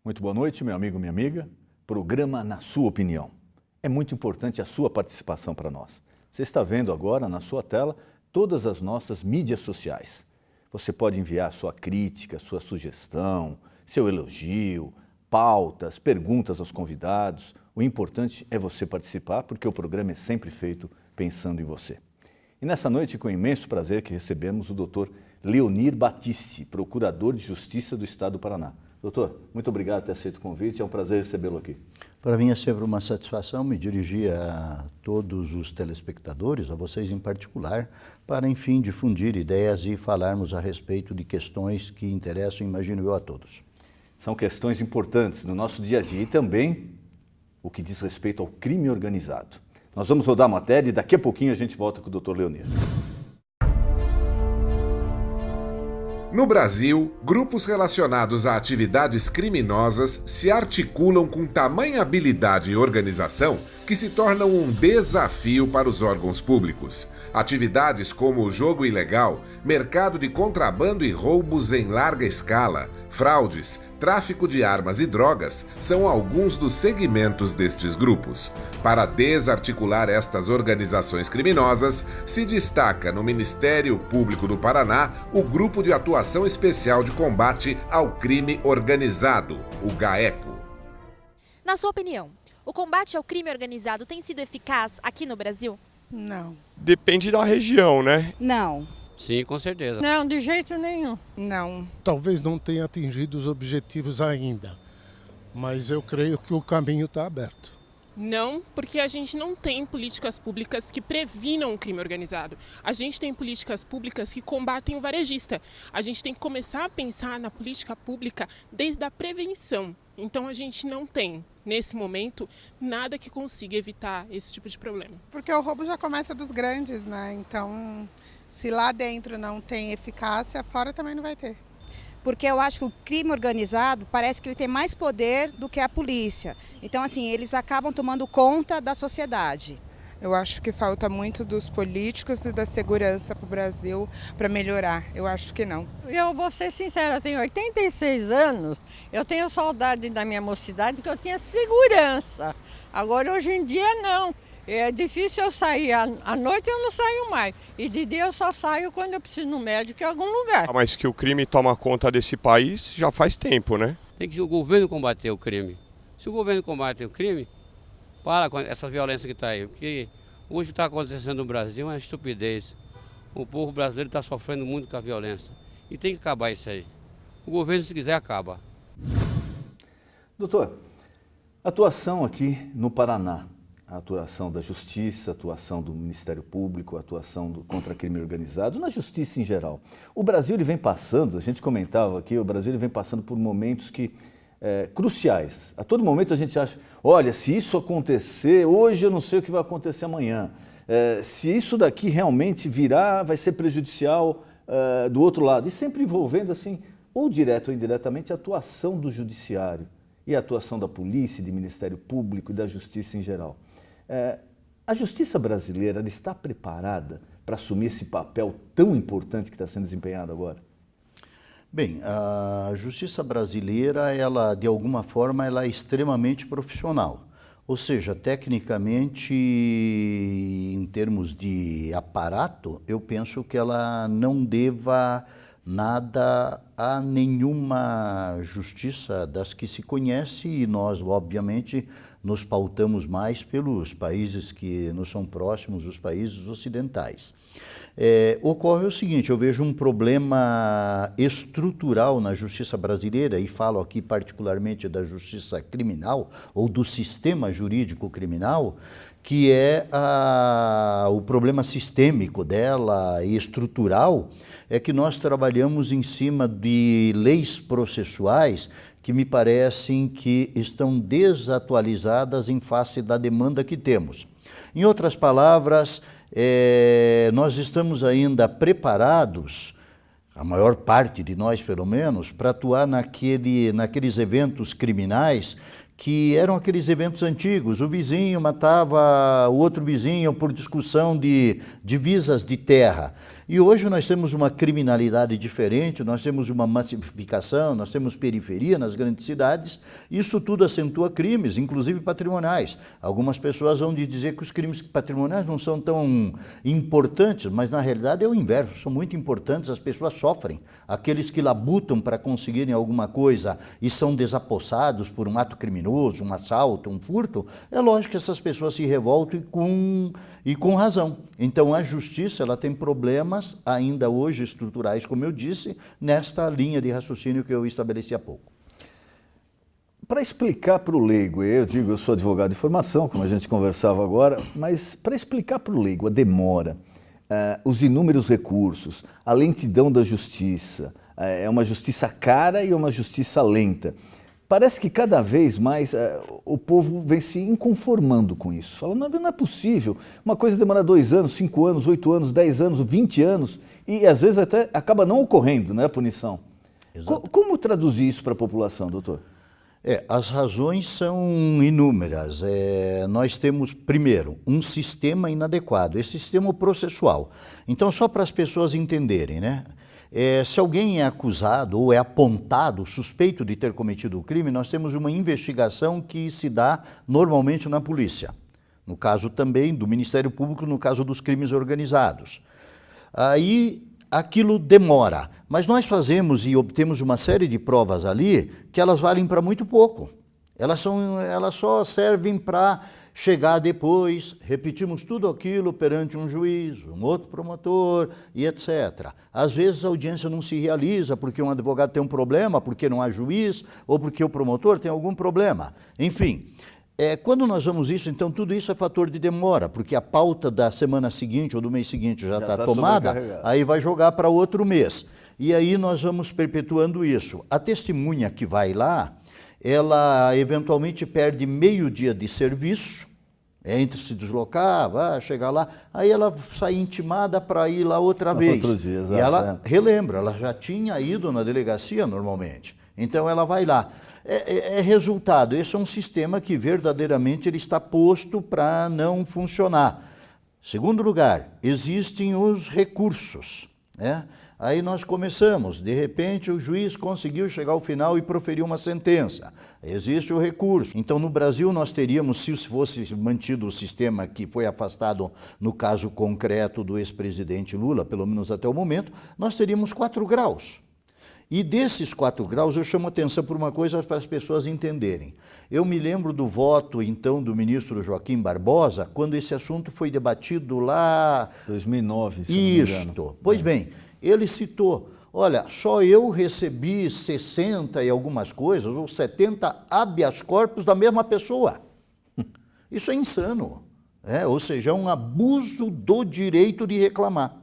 Muito boa noite, meu amigo, minha amiga. Programa Na Sua Opinião. É muito importante a sua participação para nós. Você está vendo agora na sua tela todas as nossas mídias sociais. Você pode enviar sua crítica, sua sugestão, seu elogio, pautas, perguntas aos convidados. O importante é você participar, porque o programa é sempre feito pensando em você. E nessa noite, com imenso prazer que recebemos o Dr. Leonir Battisti, Procurador de Justiça do Estado do Paraná. Doutor, muito obrigado por ter aceito o convite, é um prazer recebê-lo aqui. Para mim é sempre uma satisfação me dirigir a todos os telespectadores, a vocês em particular, para, enfim, difundir ideias e falarmos a respeito de questões que interessam, imagino eu, a todos. São questões importantes no nosso dia a dia e também o que diz respeito ao crime organizado. Nós vamos rodar a matéria e daqui a pouquinho a gente volta com o Dr. Leonir. No Brasil, grupos relacionados a atividades criminosas se articulam com tamanha habilidade e organização que se tornam um desafio para os órgãos públicos. Atividades como o jogo ilegal, mercado de contrabando e roubos em larga escala, fraudes, tráfico de armas e drogas são alguns dos segmentos destes grupos. Para desarticular estas organizações criminosas, se destaca no Ministério Público do Paraná o Grupo de Atuação Especial de Combate ao Crime Organizado, o GAECO. Na sua opinião, o combate ao crime organizado tem sido eficaz aqui no Brasil? Não. Depende da região, né? Não. Sim, com certeza. Não, de jeito nenhum. Não. Talvez não tenha atingido os objetivos ainda, mas eu creio que o caminho está aberto. Não, porque a gente não tem políticas públicas que previnam o crime organizado. A gente tem políticas públicas que combatem o varejista. A gente tem que começar a pensar na política pública desde a prevenção. Então a gente não tem, nesse momento, nada que consiga evitar esse tipo de problema. Porque o roubo já começa dos grandes, né? Então, se lá dentro não tem eficácia, fora também não vai ter. Porque eu acho que o crime organizado parece que ele tem mais poder do que a polícia. Então, assim, eles acabam tomando conta da sociedade. Eu acho que falta muito dos políticos e da segurança para o Brasil para melhorar. Eu acho que não. Eu vou ser sincera, eu tenho 86 anos, eu tenho saudade da minha mocidade que eu tinha segurança. Agora, hoje em dia, não. É difícil eu sair, à noite eu não saio mais. E de dia eu só saio quando eu preciso ir no médico em algum lugar. Mas que o crime toma conta desse país já faz tempo, né? Tem que o governo combater o crime. Se o governo combater o crime, para com essa violência que está aí. Porque hoje o que está acontecendo no Brasil é uma estupidez. O povo brasileiro está sofrendo muito com a violência. E tem que acabar isso aí. O governo, se quiser, acaba. Doutor, atuação aqui no Paraná. A atuação da Justiça, a atuação do Ministério Público, a atuação contra crime organizado, na Justiça em geral. O Brasil ele vem passando, a gente comentava aqui, o Brasil ele vem passando por momentos cruciais. A todo momento a gente acha, olha, se isso acontecer, hoje eu não sei o que vai acontecer amanhã. Se isso daqui realmente virar, vai ser prejudicial do outro lado. E sempre envolvendo, assim, ou direto ou indiretamente, a atuação do Judiciário e a atuação da Polícia, do Ministério Público e da Justiça em geral. A justiça brasileira ela está preparada para assumir esse papel tão importante que está sendo desempenhado agora? Bem, a justiça brasileira, ela de alguma forma, ela é extremamente profissional. Ou seja, tecnicamente, em termos de aparato, eu penso que ela não deva nada a nenhuma justiça das que se conhece e nós, obviamente, nos pautamos mais pelos países que nos são próximos, os países ocidentais. Ocorre o seguinte, eu vejo um problema estrutural na justiça brasileira, e falo aqui particularmente da justiça criminal, ou do sistema jurídico criminal, que é o problema sistêmico dela e estrutural, é que nós trabalhamos em cima de leis processuais que me parecem que estão desatualizadas em face da demanda que temos. Em outras palavras, nós estamos ainda preparados, a maior parte de nós pelo menos, para atuar naqueles eventos criminais que eram aqueles eventos antigos. O vizinho matava o outro vizinho por discussão de divisas de terra. E hoje nós temos uma criminalidade diferente, nós temos uma massificação, nós temos periferia nas grandes cidades, isso tudo acentua crimes, inclusive patrimoniais. Algumas pessoas vão dizer que os crimes patrimoniais não são tão importantes, mas na realidade é o inverso, são muito importantes, as pessoas sofrem. Aqueles que labutam para conseguirem alguma coisa e são desapossados por um ato criminoso, um assalto, um furto, é lógico que essas pessoas se revoltam e com razão. Então a justiça ela tem problemas ainda hoje estruturais, como eu disse, nesta linha de raciocínio que eu estabeleci há pouco. Para explicar para o leigo, eu sou advogado de formação, como a gente conversava agora, mas para explicar para o leigo a demora, os inúmeros recursos, a lentidão da justiça, é uma justiça cara e uma justiça lenta. Parece que cada vez mais o povo vem se inconformando com isso. Falando, não é possível, uma coisa demora 2 anos, 5 anos, 8 anos, 10 anos, 20 anos, e às vezes até acaba não ocorrendo, né, a punição. Como traduzir isso para a população, doutor? As razões são inúmeras. Nós temos, primeiro, um sistema inadequado, esse sistema processual. Então, só para as pessoas entenderem, né? Se alguém é acusado ou é apontado, suspeito de ter cometido o crime, nós temos uma investigação que se dá normalmente na polícia. No caso também do Ministério Público, no caso dos crimes organizados. Aí aquilo demora, mas nós fazemos e obtemos uma série de provas ali que elas valem para muito pouco. Elas só servem para chegar depois, repetimos tudo aquilo perante um juiz, um outro promotor e etc. Às vezes a audiência não se realiza porque um advogado tem um problema, porque não há juiz, ou porque o promotor tem algum problema. Enfim, quando nós vamos isso, então tudo isso é fator de demora, porque a pauta da semana seguinte ou do mês seguinte já está tomada, aí vai jogar para outro mês. E aí nós vamos perpetuando isso. A testemunha que vai lá, ela eventualmente perde meio dia de serviço, entre se deslocar, chegar lá, aí ela sai intimada para ir lá outra vez. Outro dia, exato, e ela relembra, ela já tinha ido na delegacia normalmente, então ela vai lá. Resultado, esse é um sistema que verdadeiramente ele está posto para não funcionar. Segundo lugar, existem os recursos, né? Aí nós começamos, de repente o juiz conseguiu chegar ao final e proferiu uma sentença. Existe o recurso. Então no Brasil nós teríamos, se fosse mantido o sistema que foi afastado no caso concreto do ex-presidente Lula, pelo menos até o momento, nós teríamos 4 graus. E desses 4 graus eu chamo atenção por uma coisa para as pessoas entenderem. Eu me lembro do voto então do ministro Joaquim Barbosa, quando esse assunto foi debatido lá... 2009, se não me engano. Isto. Pois bem, ele citou, olha, só eu recebi 60 e algumas coisas, ou 70 habeas corpus da mesma pessoa. Isso é insano, ou seja, é um abuso do direito de reclamar.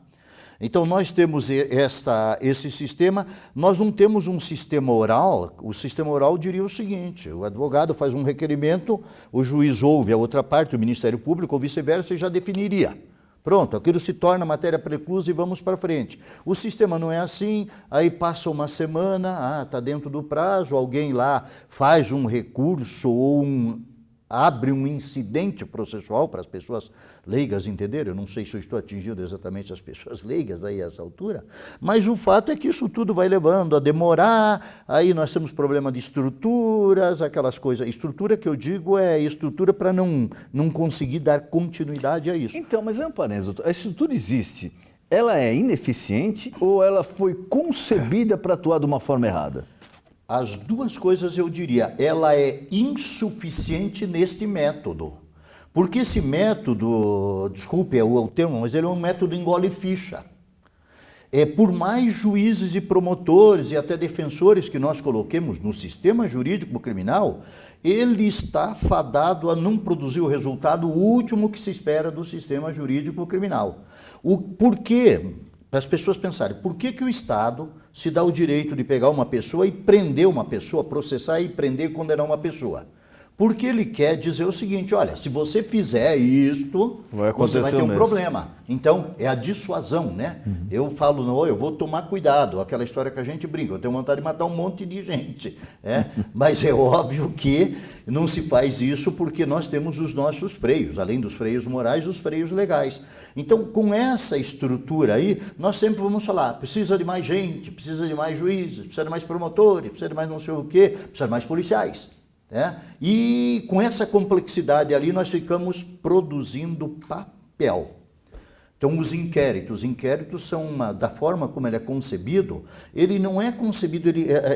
Então nós temos esse sistema, nós não temos um sistema oral. O sistema oral diria o seguinte: o advogado faz um requerimento, o juiz ouve a outra parte, o Ministério Público, ou vice-versa, e já definiria. Pronto, aquilo se torna matéria preclusa e vamos para frente. O sistema não é assim, aí passa uma semana, está dentro do prazo, alguém lá faz um recurso ou abre um incidente processual para as pessoas leigas entenderem. Eu não sei se eu estou atingindo exatamente as pessoas leigas aí a essa altura, mas o fato é que isso tudo vai levando a demorar, aí nós temos problema de estruturas, aquelas coisas. Estrutura que eu digo é estrutura para não conseguir dar continuidade a isso. Então, mas é um parênteses, doutor. A estrutura existe, ela é ineficiente ou ela foi concebida para atuar de uma forma errada? As duas coisas eu diria, ela é insuficiente neste método. Porque esse método, desculpe o termo, mas ele é um método engole ficha. Por mais juízes e promotores e até defensores que nós coloquemos no sistema jurídico criminal, ele está fadado a não produzir o resultado último que se espera do sistema jurídico criminal. Por quê? Para as pessoas pensarem, por que o Estado se dá o direito de pegar uma pessoa e prender uma pessoa, processar e prender e condenar uma pessoa? Porque ele quer dizer o seguinte, olha, se você fizer isto, você vai ter um problema. Então, é a dissuasão, né? Eu falo, não, eu vou tomar cuidado, aquela história que a gente brinca, eu tenho vontade de matar um monte de gente, mas é óbvio que não se faz isso porque nós temos os nossos freios, além dos freios morais, os freios legais. Então, com essa estrutura aí, nós sempre vamos falar, precisa de mais gente, precisa de mais juízes, precisa de mais promotores, precisa de mais não sei o quê, precisa de mais policiais. E com essa complexidade ali nós ficamos produzindo papel. Então os inquéritos são da forma como ele é concebido, ele não é concebido,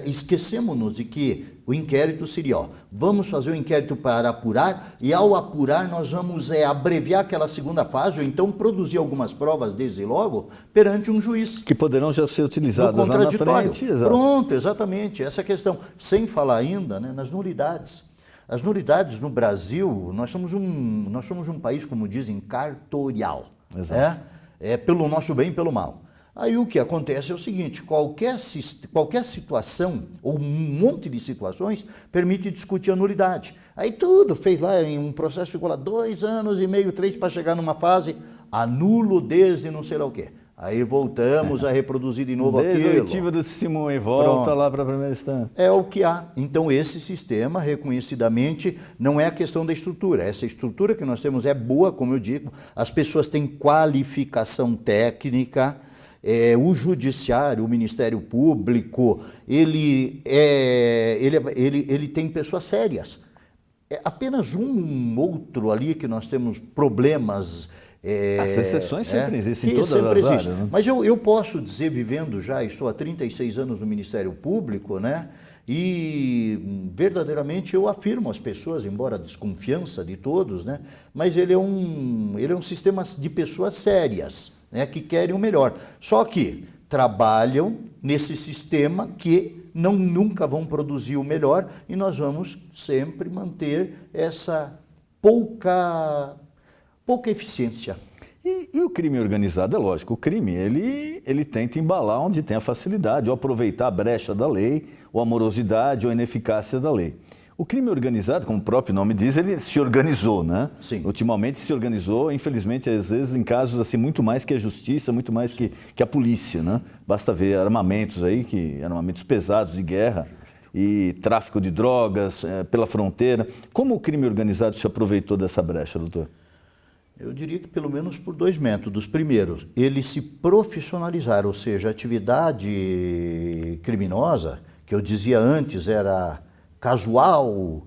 esquecemos-nos de que o inquérito seria, vamos fazer o inquérito para apurar, e ao apurar nós vamos abreviar aquela segunda fase, ou então produzir algumas provas desde logo perante um juiz. Que poderão já ser utilizadas no contraditório. Lá na frente. Exato. Pronto, exatamente, essa questão. Sem falar ainda, né, nas nulidades. As nulidades no Brasil, nós somos um país, como dizem, cartorial. Exato. É pelo nosso bem e pelo mal. Aí o que acontece é o seguinte, qualquer situação, ou um monte de situações, permite discutir a nulidade. Aí tudo fez lá em um processo, ficou lá 2 anos e meio, 3, para chegar numa fase, anulo desde não sei lá o quê. Aí voltamos a reproduzir de novo aquilo. Desde a oitiva do testemunho e volta Pronto. lá para a primeira instância. É o que há. Então esse sistema, reconhecidamente, não é a questão da estrutura. Essa estrutura que nós temos é boa, como eu digo, as pessoas têm qualificação técnica, o judiciário, o Ministério Público, ele tem pessoas sérias. É apenas um outro ali que nós temos problemas. As exceções sempre existem em todas as áreas. Né? Mas eu posso dizer, vivendo já, estou há 36 anos no Ministério Público, né? E verdadeiramente eu afirmo às pessoas, embora a desconfiança de todos, né? Mas ele é um sistema de pessoas sérias, né? Que querem o melhor. Só que trabalham nesse sistema que nunca vão produzir o melhor e nós vamos sempre manter essa pouca eficiência. E o crime organizado, é lógico, o crime ele tenta embalar onde tem a facilidade, ou aproveitar a brecha da lei, ou a morosidade, ou a ineficácia da lei. O crime organizado, como o próprio nome diz, ele se organizou, né? Sim. Ultimamente se organizou, infelizmente, às vezes em casos assim, muito mais que a justiça, muito mais que a polícia, né? Basta ver armamentos armamentos pesados de guerra, e tráfico de drogas pela fronteira. Como o crime organizado se aproveitou dessa brecha, doutor? Eu diria que pelo menos por 2 métodos. Primeiro, eles se profissionalizaram, ou seja, a atividade criminosa, que eu dizia antes era casual,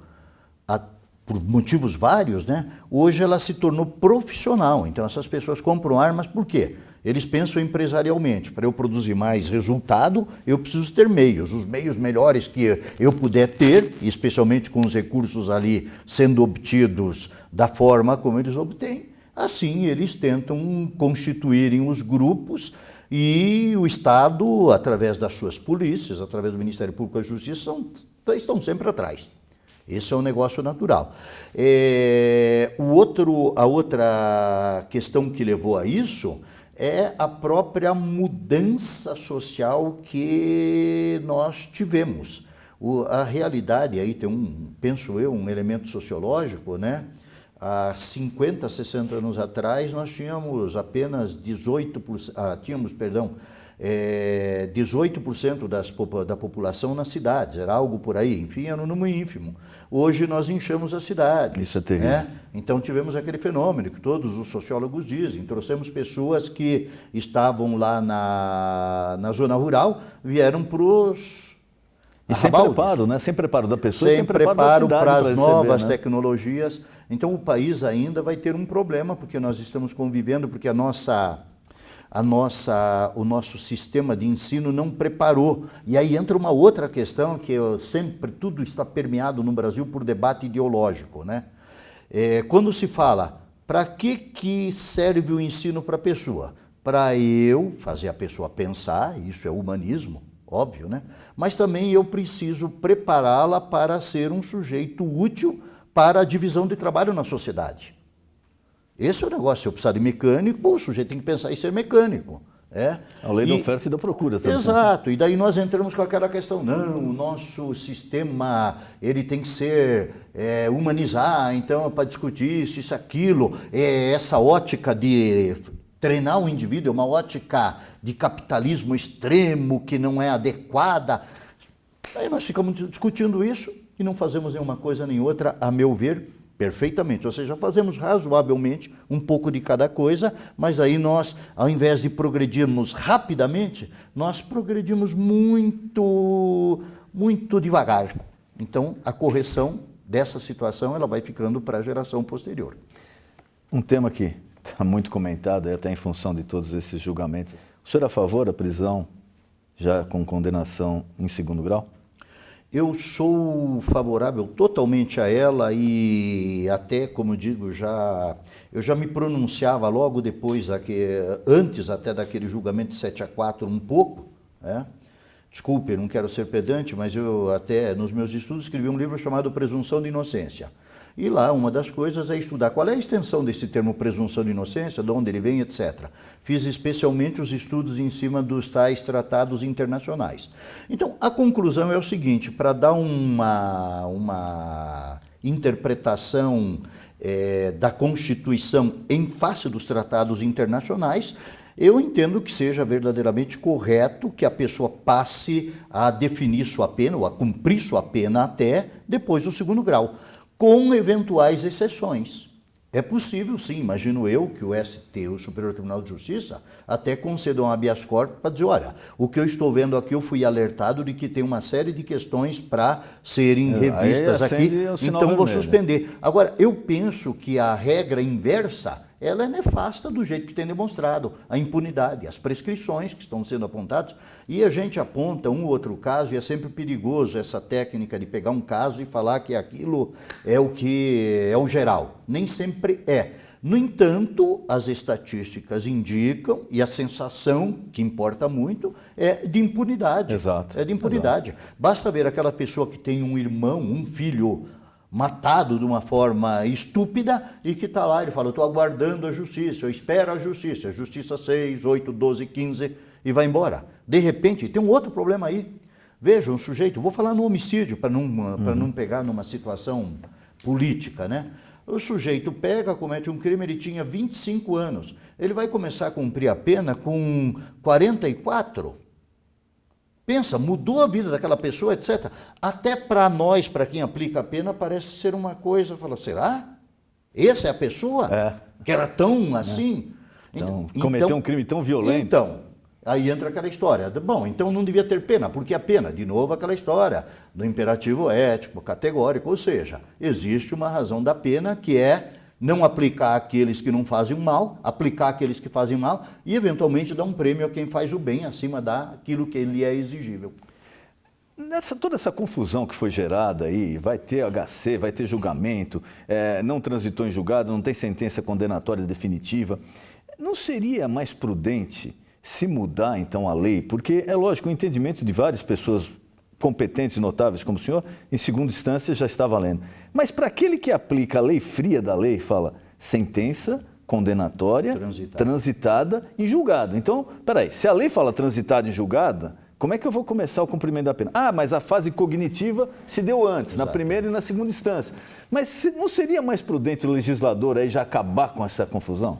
por motivos vários, né? Hoje ela se tornou profissional. Então essas pessoas compram armas por quê? Eles pensam empresarialmente. Para eu produzir mais resultado, eu preciso ter meios. Os meios melhores que eu puder ter, especialmente com os recursos ali sendo obtidos da forma como eles obtêm, assim eles tentam constituírem os grupos e o Estado, através das suas polícias, através do Ministério Público e da Justiça, estão sempre atrás. Esse é um negócio natural. A outra questão que levou a isso é a própria mudança social que nós tivemos. A realidade, aí tem penso eu, um elemento sociológico, né? Há 50, 60 anos atrás, nós tínhamos apenas 18% da população nas cidades, era algo por aí, enfim, era um número ínfimo. Hoje nós enchemos as cidades. Isso é terrível. Né? Então tivemos aquele fenômeno que todos os sociólogos dizem, trouxemos pessoas que estavam lá na zona rural, vieram para os... E sem preparo, né? Sem preparo da pessoa, sem preparo para as novas, né? tecnologias. Então o país ainda vai ter um problema, porque nós estamos convivendo, porque o nosso sistema de ensino não preparou. E aí entra uma outra questão, que tudo está permeado no Brasil por debate ideológico, né? Quando se fala, para que serve o ensino para a pessoa? Para eu fazer a pessoa pensar, isso é humanismo, óbvio, né? Mas também eu preciso prepará-la para ser um sujeito útil para a divisão de trabalho na sociedade. Esse é o negócio. Se eu precisar de mecânico, o sujeito tem que pensar em ser mecânico. A lei da oferta e da procura também. Exato, e daí nós entramos com aquela questão, não, o nosso sistema, ele tem que ser, humanizar, então, para discutir isso, aquilo, essa ótica de treinar o indivíduo, é uma ótica de capitalismo extremo, que não é adequada. Aí nós ficamos discutindo isso e não fazemos nenhuma coisa nem outra, a meu ver, perfeitamente, ou seja, fazemos razoavelmente um pouco de cada coisa, mas aí nós, ao invés de progredirmos rapidamente, nós progredimos muito devagar. Então, a correção dessa situação, ela vai ficando para a geração posterior. Um tema que está muito comentado, até em função de todos esses julgamentos. O senhor é a favor da prisão já com condenação em 2º grau? Eu sou favorável totalmente a ela e até, como digo, eu já me pronunciava logo depois, antes até daquele julgamento de 7-4 um pouco, Desculpe, não quero ser pedante, mas eu até nos meus estudos escrevi um livro chamado Presunção de Inocência. E lá uma das coisas é estudar qual é a extensão desse termo presunção de inocência, de onde ele vem, etc. Fiz especialmente os estudos em cima dos tais tratados internacionais. Então, a conclusão é o seguinte, para dar uma interpretação da Constituição em face dos tratados internacionais, eu entendo que seja verdadeiramente correto que a pessoa passe a definir sua pena, ou a cumprir sua pena até depois do 2º grau. Com eventuais exceções. É possível, sim, imagino eu, que o ST, o Superior Tribunal de Justiça, até conceda um habeas corpus para dizer, olha, o que eu estou vendo aqui, eu fui alertado de que tem uma série de questões para serem revistas aqui, então vou suspender. Agora, eu penso que a regra inversa, ela é nefasta do jeito que tem demonstrado, a impunidade, as prescrições que estão sendo apontadas, e a gente aponta um ou outro caso, e é sempre perigoso essa técnica de pegar um caso e falar que aquilo é o que é o geral. Nem sempre é. No entanto, as estatísticas indicam, e a sensação, que importa muito, é de impunidade. Exato. É de impunidade. Exato. Basta ver aquela pessoa que tem um irmão, um filho matado de uma forma estúpida e que está lá, ele fala, eu estou aguardando a justiça, eu espero a justiça 6, 8, 12, 15 e vai embora. De repente, tem um outro problema aí. Veja, um sujeito, vou falar no homicídio para não pegar numa situação política, né? O sujeito pega, comete um crime, ele tinha 25 anos, ele vai começar a cumprir a pena com 44. Pensa, mudou a vida daquela pessoa, etc. Até para nós, para quem aplica a pena, parece ser uma coisa, fala, será? Essa é a pessoa? Que era tão assim? Então, cometeu um crime tão violento. Então, aí entra aquela história. Bom, então não devia ter pena, porque a pena, de novo, aquela história do imperativo ético, categórico, ou seja, existe uma razão da pena que é não aplicar àqueles que não fazem o mal, aplicar àqueles que fazem mal e, eventualmente, dar um prêmio a quem faz o bem acima daquilo que lhe é exigível. Toda essa confusão que foi gerada aí, vai ter HC, vai ter julgamento, não transitou em julgado, não tem sentença condenatória definitiva. Não seria mais prudente se mudar, então, a lei? Porque, é lógico, o entendimento de várias pessoas competentes e notáveis como o senhor, em 2ª instância já está valendo. Mas para aquele que aplica a lei fria da lei, fala sentença condenatória transitada em julgado. Então, peraí, se a lei fala transitada em julgada, como é que eu vou começar o cumprimento da pena? Ah, mas a fase cognitiva se deu antes, na 1ª e na 2ª instância. Mas não seria mais prudente o legislador aí já acabar com essa confusão?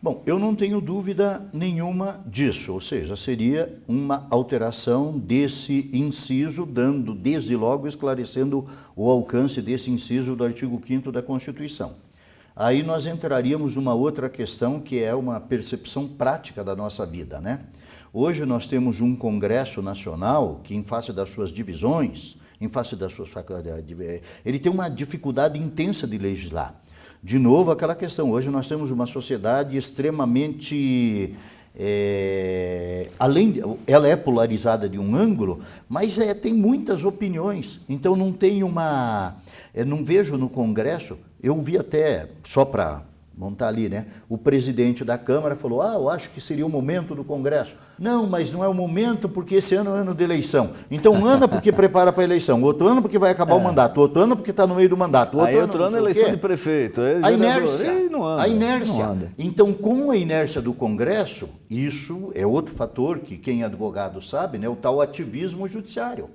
Bom, eu não tenho dúvida nenhuma disso, ou seja, seria uma alteração desse inciso, dando desde logo esclarecendo o alcance desse inciso do artigo 5º da Constituição. Aí nós entraríamos numa outra questão que é uma percepção prática da nossa vida, né? Hoje nós temos um Congresso Nacional que, em face das suas divisões, em face das suas faculdades, ele tem uma dificuldade intensa de legislar. De novo, aquela questão, hoje nós temos uma sociedade extremamente, ela é polarizada de um ângulo, mas tem muitas opiniões, então não tem não vejo no Congresso, eu vi até, só para montar ali, né? O presidente da Câmara falou, eu acho que seria o momento do Congresso. Não, mas não é o momento porque esse ano é ano de eleição. Então, um ano porque prepara para a eleição, outro ano porque vai acabar o mandato, outro ano porque está no meio do mandato. Outro ano é eleição de prefeito. A inércia. Não anda, a inércia. Não anda. Então, com a inércia do Congresso, isso é outro fator que quem é advogado sabe, né? O tal ativismo judiciário.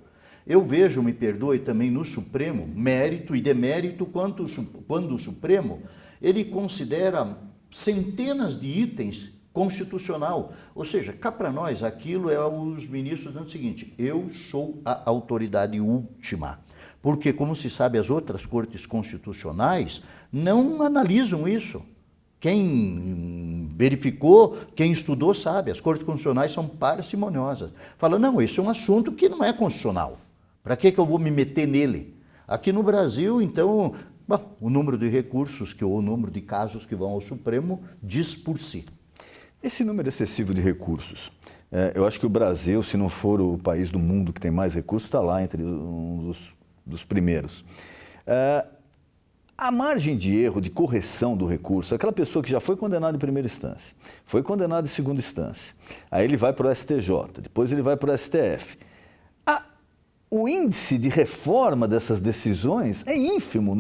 Eu vejo, me perdoe, também no Supremo, mérito e demérito quando o Supremo ele considera centenas de itens constitucional. Ou seja, cá para nós, aquilo é os ministros dizendo o seguinte, eu sou a autoridade última. Porque, como se sabe, as outras cortes constitucionais não analisam isso. Quem verificou, quem estudou sabe, as cortes constitucionais são parcimoniosas. Fala, não, isso é um assunto que não é constitucional. Para que eu vou me meter nele? Aqui no Brasil, então, o número de recursos, ou o número de casos que vão ao Supremo, diz por si. Esse número excessivo de recursos, eu acho que o Brasil, se não for o país do mundo que tem mais recursos, está lá entre um dos primeiros. A margem de erro, de correção do recurso, aquela pessoa que já foi condenada em primeira instância, foi condenada em segunda instância, aí ele vai para o STJ, depois ele vai para o STF. O índice de reforma dessas decisões é ínfimo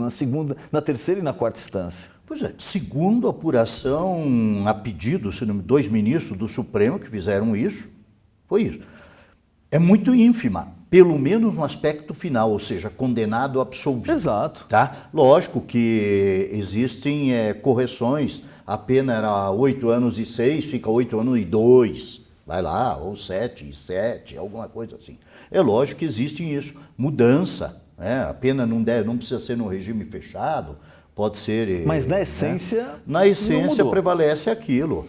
na terceira e na quarta instância. Pois é, segundo a apuração a pedido, se não, 2 ministros do Supremo que fizeram isso, foi isso. É muito ínfima, pelo menos no aspecto final, ou seja, condenado absolvido. Exato. Tá? Lógico que existem correções, a pena era 8 anos e 6, fica 8 anos e 2. Vai lá, ou 7 e 7, alguma coisa assim. É lógico que existe isso. Mudança, né? A pena não precisa ser no regime fechado, pode ser... Mas na essência... Né? Na essência prevalece aquilo.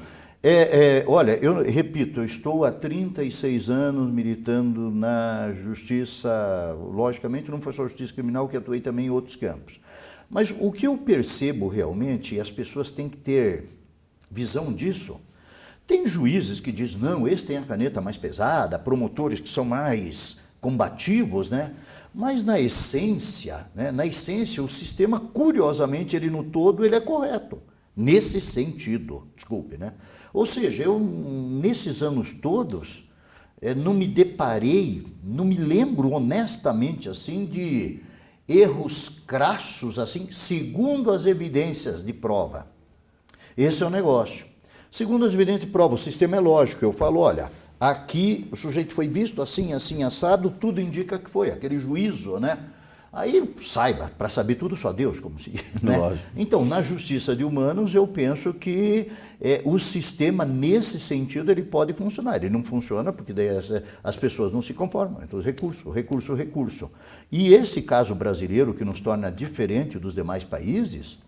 Olha, eu repito, eu estou há 36 anos militando na justiça, logicamente não foi só justiça criminal, que atuei também em outros campos. Mas o que eu percebo realmente, e as pessoas têm que ter visão disso, tem juízes que dizem, não, esse tem a caneta mais pesada, promotores que são mais combativos, né? Mas na essência, o sistema, curiosamente, ele no todo, ele é correto. Nesse sentido, desculpe, né? Ou seja, eu, nesses anos todos, não me deparei, não me lembro honestamente, assim, de erros crassos, assim, segundo as evidências de prova. Esse é o negócio. Segundo as evidências de prova, o sistema é lógico. Eu falo, olha, aqui o sujeito foi visto assim, assim, assado, tudo indica que foi, aquele juízo, né? Aí, saiba, para saber tudo só Deus, como se diz, né? Lógico. Então, na justiça de humanos, eu penso que o sistema, nesse sentido, ele pode funcionar. Ele não funciona porque daí as pessoas não se conformam. Então, recurso. E esse caso brasileiro, que nos torna diferente dos demais países,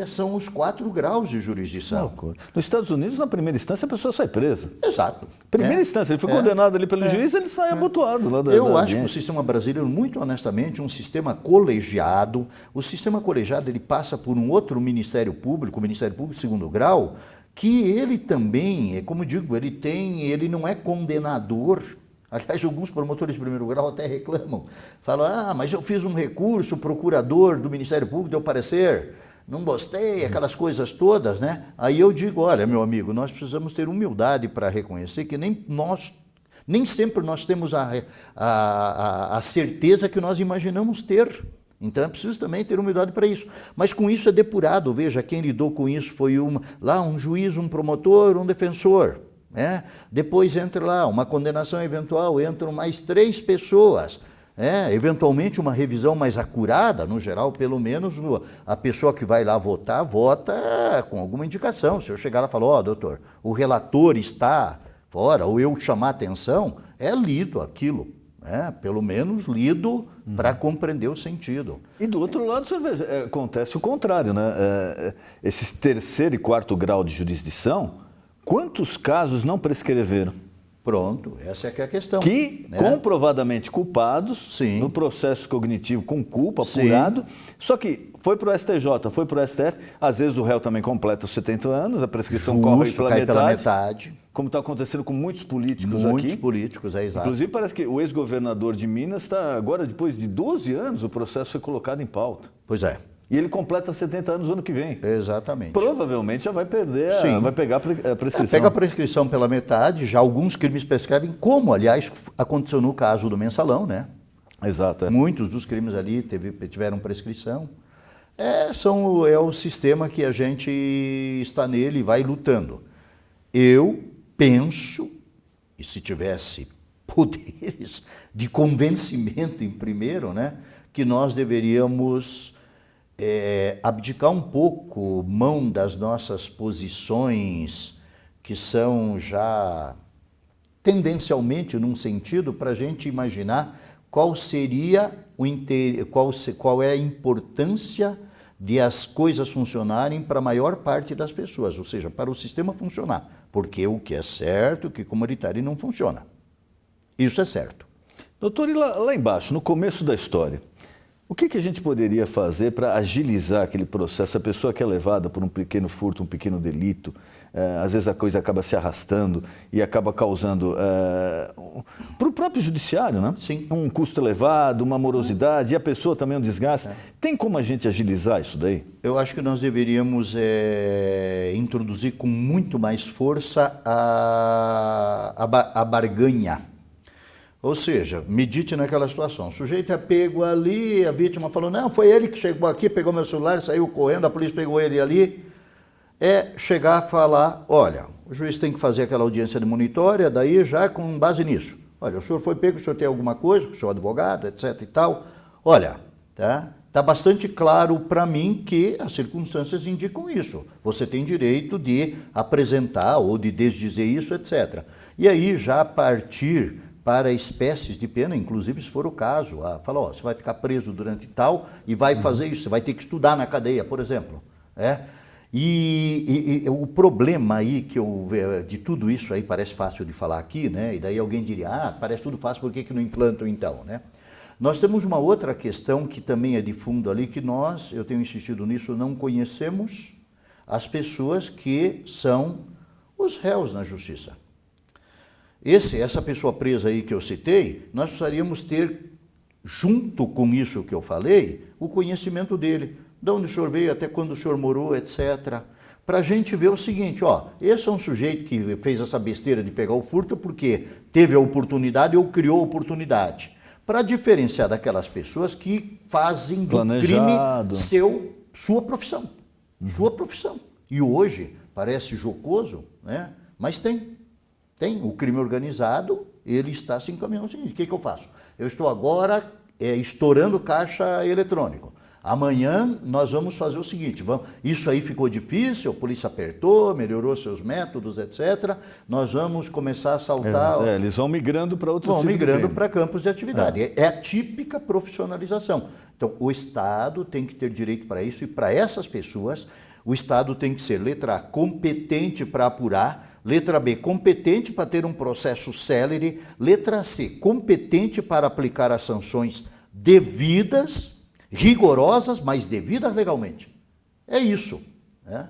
são os 4 graus de jurisdição. Nos Estados Unidos, na primeira instância, a pessoa sai presa. Exato. Primeira instância, ele foi condenado ali pelo juiz, ele sai abotoado lá da Eu acho audiência. que o sistema brasileiro, muito honestamente, um sistema colegiado. O sistema colegiado, ele passa por um outro Ministério Público, o Ministério Público de segundo grau, que ele também, como digo, ele não é condenador. Aliás, alguns promotores de primeiro grau até reclamam. Falam, mas eu fiz um recurso, o procurador do Ministério Público deu parecer, não gostei, aquelas coisas todas, né? Aí eu digo, olha, meu amigo, nós precisamos ter humildade para reconhecer que nem sempre nós temos a certeza que nós imaginamos ter. Então é preciso também ter humildade para isso. Mas com isso é depurado. Veja, quem lidou com isso foi um juiz, um promotor, um defensor. Né? Depois entra lá, uma condenação eventual, entram mais 3 pessoas. Eventualmente uma revisão mais acurada, no geral, pelo menos a pessoa que vai lá votar, vota com alguma indicação. Se eu chegar lá e falar, doutor, o relator está fora, ou eu chamar a atenção, é lido aquilo. Pelo menos lido para compreender o sentido. E do outro lado, você vê, acontece o contrário, né? Esses 3º e 4º grau de jurisdição, quantos casos não prescreveram? Pronto, essa é que é a questão. Que, comprovadamente culpados, Sim. no processo cognitivo com culpa, apurado, só que foi para o STJ, foi para o STF, às vezes o réu também completa os 70 anos, a prescrição corre pela metade, como está acontecendo com muitos políticos aqui. Muitos políticos, exato. Inclusive parece que o ex-governador de Minas está, agora depois de 12 anos, o processo foi colocado em pauta. Pois é. E ele completa 70 anos no ano que vem. Exatamente. Provavelmente já vai perder, vai pegar a prescrição. Pega a prescrição pela metade, já alguns crimes prescrevem, como, aliás, aconteceu no caso do Mensalão, né? Exato. É. Muitos dos crimes ali tiveram prescrição. É o sistema que a gente está nele e vai lutando. Eu penso, e se tivesse poderes de convencimento em primeiro, né, que nós deveríamos abdicar um pouco mão das nossas posições que são já tendencialmente num sentido para a gente imaginar qual seria qual é a importância de as coisas funcionarem para a maior parte das pessoas, ou seja, para o sistema funcionar, porque o que é certo, o que é comunitário não funciona. Isso é certo. Doutor, e lá embaixo, no começo da história, o que a gente poderia fazer para agilizar aquele processo? A pessoa que é levada por um pequeno furto, um pequeno delito, às vezes a coisa acaba se arrastando e acaba causando para o próprio judiciário, né? Sim. Um custo elevado, uma morosidade e a pessoa também um desgaste. Tem como a gente agilizar isso daí? Eu acho que nós deveríamos introduzir com muito mais força a barganha. Ou seja, medite naquela situação. O sujeito é pego ali, a vítima falou, não, foi ele que chegou aqui, pegou meu celular, saiu correndo, a polícia pegou ele ali. Chegar a falar, olha, o juiz tem que fazer aquela audiência de monitória, daí já com base nisso. Olha, o senhor foi pego, o senhor tem alguma coisa, o senhor é advogado, etc e tal. Olha, tá bastante claro para mim que as circunstâncias indicam isso. Você tem direito de apresentar ou de desdizer isso, etc. E aí já partir para espécies de pena, inclusive se for o caso, fala, você vai ficar preso durante tal e vai fazer isso, você vai ter que estudar na cadeia, por exemplo. E o problema aí de tudo isso aí parece fácil de falar aqui, né? E daí alguém diria, parece tudo fácil, por que não implantam então, né? Nós temos uma outra questão que também é de fundo ali, que eu tenho insistido nisso, não conhecemos as pessoas que são os réus na justiça. Essa pessoa presa aí que eu citei, nós precisaríamos ter, junto com isso que eu falei, o conhecimento dele. De onde o senhor veio, até quando o senhor morou, etc. Para a gente ver o seguinte, esse é um sujeito que fez essa besteira de pegar o furto porque teve a oportunidade ou criou a oportunidade. Para diferenciar daquelas pessoas que fazem do crime sua profissão. Sua profissão. E hoje, parece jocoso, né? Mas tem. O crime organizado, ele está se encaminhando o seguinte, o que eu faço? Eu estou agora estourando caixa eletrônico. Amanhã nós vamos fazer o seguinte, isso aí ficou difícil, a polícia apertou, melhorou seus métodos, etc. Nós vamos começar a assaltar... eles vão migrando para outros tipos de crime. Vão migrando para campos de atividade. É a típica profissionalização. Então, o Estado tem que ter direito para isso e para essas pessoas, o Estado tem que ser, letra A, competente para apurar, letra B, competente para ter um processo célere, letra C, competente para aplicar as sanções devidas, rigorosas, mas devidas legalmente. É isso. Né?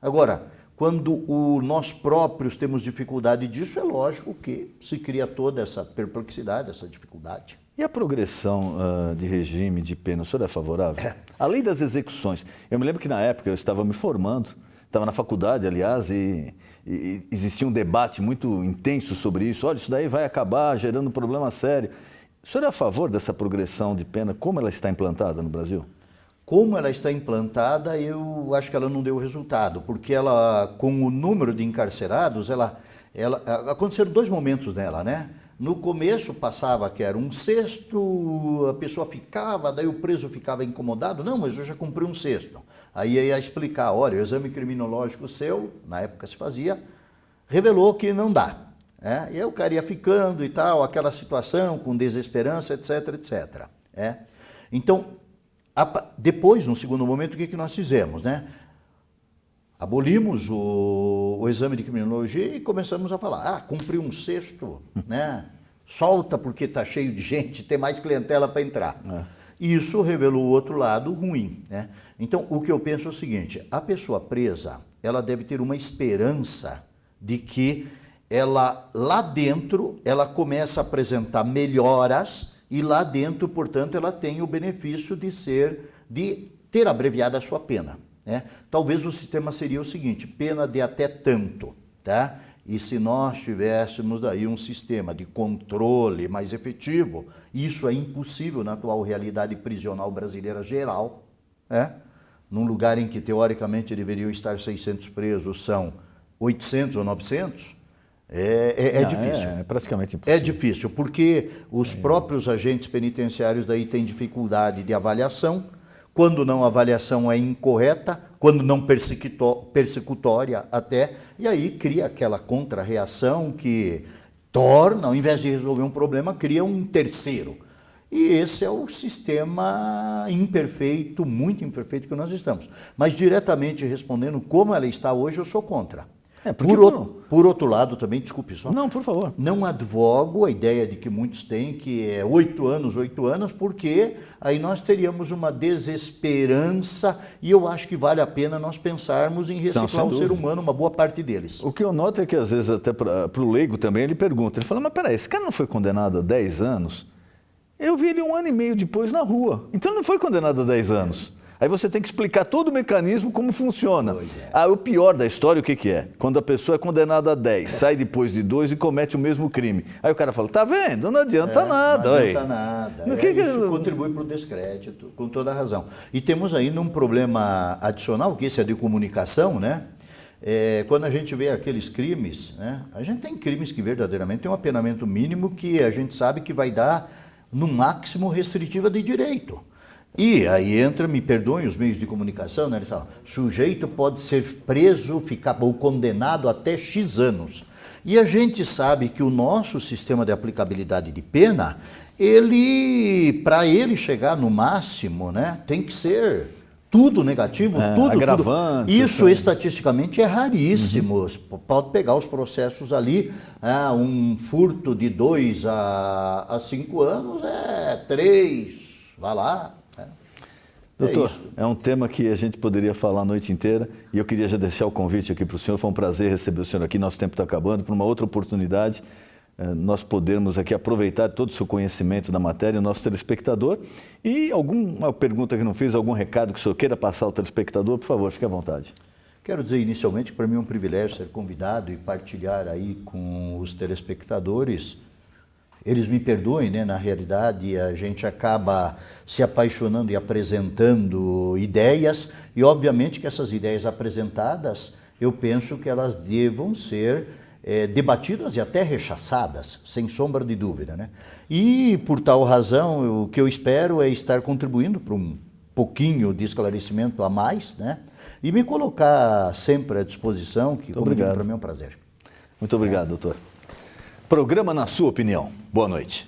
Agora, quando nós próprios temos dificuldade disso, é lógico que se cria toda essa perplexidade, essa dificuldade. E a progressão de regime, de pena, o senhor é favorável? A lei das execuções. Eu me lembro que na época eu estava me formando, estava na faculdade, aliás, e existia um debate muito intenso sobre isso. Olha, isso daí vai acabar gerando um problema sério. O senhor é a favor dessa progressão de pena? Como ela está implantada no Brasil? Como ela está implantada, eu acho que ela não deu resultado, porque ela, com o número de encarcerados, aconteceram dois momentos nela, né? No começo passava que era 1/6, a pessoa ficava, daí o preso ficava incomodado, não, mas eu já cumpri 1/6. Aí ia explicar, olha, o exame criminológico seu, na época se fazia, revelou que não dá. E aí o cara ia ficando e tal, aquela situação com desesperança, etc, etc. Então, depois, no segundo momento, o que nós fizemos, né? Abolimos o exame de criminologia e começamos a falar, cumprir 1/6, né? Solta porque está cheio de gente, tem mais clientela para entrar. Isso revelou o outro lado ruim, né? Então, o que eu penso é o seguinte, a pessoa presa, ela deve ter uma esperança de que ela, lá dentro, ela começa a apresentar melhoras e lá dentro, portanto, ela tem o benefício de ter abreviado a sua pena, né? Talvez o sistema seria o seguinte, pena de até tanto, tá? E se nós tivéssemos daí um sistema de controle mais efetivo, isso é impossível na atual realidade prisional brasileira geral, né? Num lugar em que teoricamente deveriam estar 600 presos, são 800 ou 900, é difícil. É praticamente impossível. É difícil, porque os próprios agentes penitenciários daí têm dificuldade de avaliação, quando não a avaliação é incorreta, quando não persecutória até, e aí cria aquela contra-reação que torna, ao invés de resolver um problema, cria um terceiro. E esse é o sistema imperfeito, muito imperfeito que nós estamos. Mas diretamente respondendo como ela está hoje, eu sou contra. Por outro lado também, desculpe só. Não, por favor. Não advogo a ideia de que muitos têm, que é 8 anos, porque aí nós teríamos uma desesperança e eu acho que vale a pena nós pensarmos em reciclar o ser humano, uma boa parte deles. O que eu noto é que às vezes até para o leigo também ele pergunta, ele fala, mas peraí, esse cara não foi condenado a 10 anos? Eu vi ele 1 ano e meio depois na rua, então ele não foi condenado a 10 anos. Aí você tem que explicar todo o mecanismo, como funciona. O pior da história, o que é? Quando a pessoa é condenada a 10, sai depois de 2 e comete o mesmo crime. Aí o cara fala, tá vendo? Não adianta nada. Não adianta nada. Isso contribui para o descrédito, com toda a razão. E temos ainda um problema adicional, que esse é de comunicação, né? Quando a gente vê aqueles crimes, né? A gente tem crimes que verdadeiramente tem um apenamento mínimo que a gente sabe que vai dar, no máximo, restritiva de direito. E aí entra, me perdoem os meios de comunicação, né? Eles falam, sujeito pode ser preso, ficar ou condenado até X anos. E a gente sabe que o nosso sistema de aplicabilidade de pena, para ele chegar no máximo, né, tem que ser tudo negativo, tudo agravante. Isso estatisticamente é raríssimo. Pode pegar os processos ali, um furto de 2 a 5 anos, 3, vai lá. Doutor, é um tema que a gente poderia falar a noite inteira e eu queria já deixar o convite aqui para o senhor. Foi um prazer receber o senhor aqui, nosso tempo está acabando. Para uma outra oportunidade, nós podermos aqui aproveitar todo o seu conhecimento da matéria, o nosso telespectador. E alguma pergunta que não fiz, algum recado que o senhor queira passar ao telespectador, por favor, fique à vontade. Quero dizer inicialmente que para mim é um privilégio ser convidado e partilhar aí com os telespectadores. Eles me perdoem, né? Na realidade, a gente acaba se apaixonando e apresentando ideias, e obviamente que essas ideias apresentadas, eu penso que elas devam ser debatidas e até rechaçadas, sem sombra de dúvida, né? E, por tal razão, o que eu espero é estar contribuindo para um pouquinho de esclarecimento a mais, né? E me colocar sempre à disposição, que para mim é um prazer. Muito obrigado, doutor. Programa Na Sua Opinião. Boa noite.